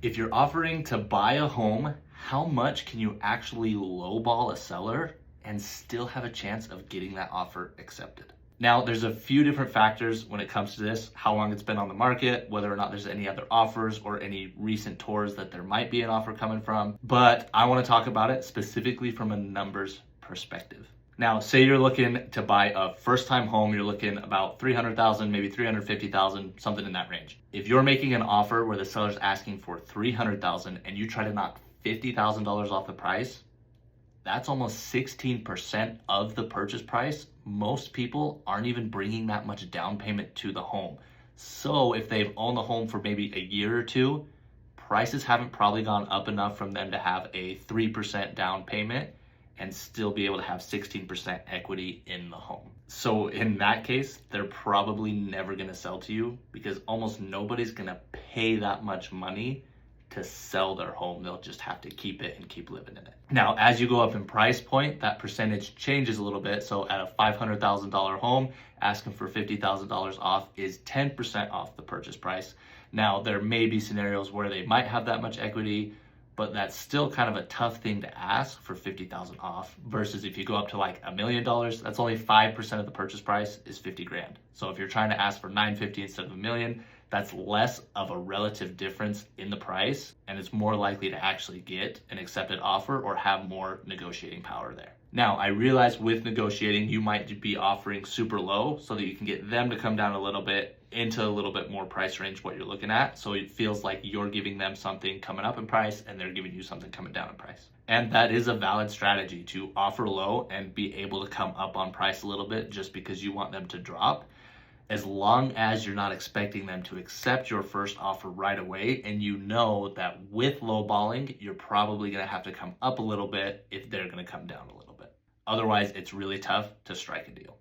If you're offering to buy a home, how much can you actually lowball a seller and still have a chance of getting that offer accepted? Now, there's a few different factors when it comes to this: how long it's been on the market, whether or not there's any other offers or any recent tours that there might be an offer coming from. But I want to talk about it specifically from a numbers perspective. Now, say you're looking to buy a first-time home, you're looking about 300,000, maybe 350,000, something in that range. If you're making an offer where the seller's asking for 300,000 and you try to knock $50,000 off the price, that's almost 16% of the purchase price. Most people aren't even bringing that much down payment to the home. So if they've owned the home for maybe a year or two, prices haven't probably gone up enough from them to have a 3% down payment and still be able to have 16% equity in the home. So in that case, they're probably never gonna sell to you because almost nobody's gonna pay that much money to sell their home. They'll just have to keep it and keep living in it. Now, as you go up in price point, that percentage changes a little bit. So at a $500,000 home, asking for $50,000 off is 10% off the purchase price. Now, there may be scenarios where they might have that much equity, but that's still kind of a tough thing to ask for 50,000 off versus if you go up to like $1 million, that's only 5% of the purchase price is 50 grand. So if you're trying to ask for 950 instead of $1 million, that's less of a relative difference in the price, and it's more likely to actually get an accepted offer or have more negotiating power there. Now, I realize with negotiating, you might be offering super low so that you can get them to come down a little bit into a little bit more price range what you're looking at. So it feels like you're giving them something coming up in price and they're giving you something coming down in price. And that is a valid strategy, to offer low and be able to come up on price a little bit just because you want them to drop, as long as you're not expecting them to accept your first offer right away, and you know that with lowballing, you're probably gonna have to come up a little bit if they're gonna come down a little bit. Otherwise, it's really tough to strike a deal.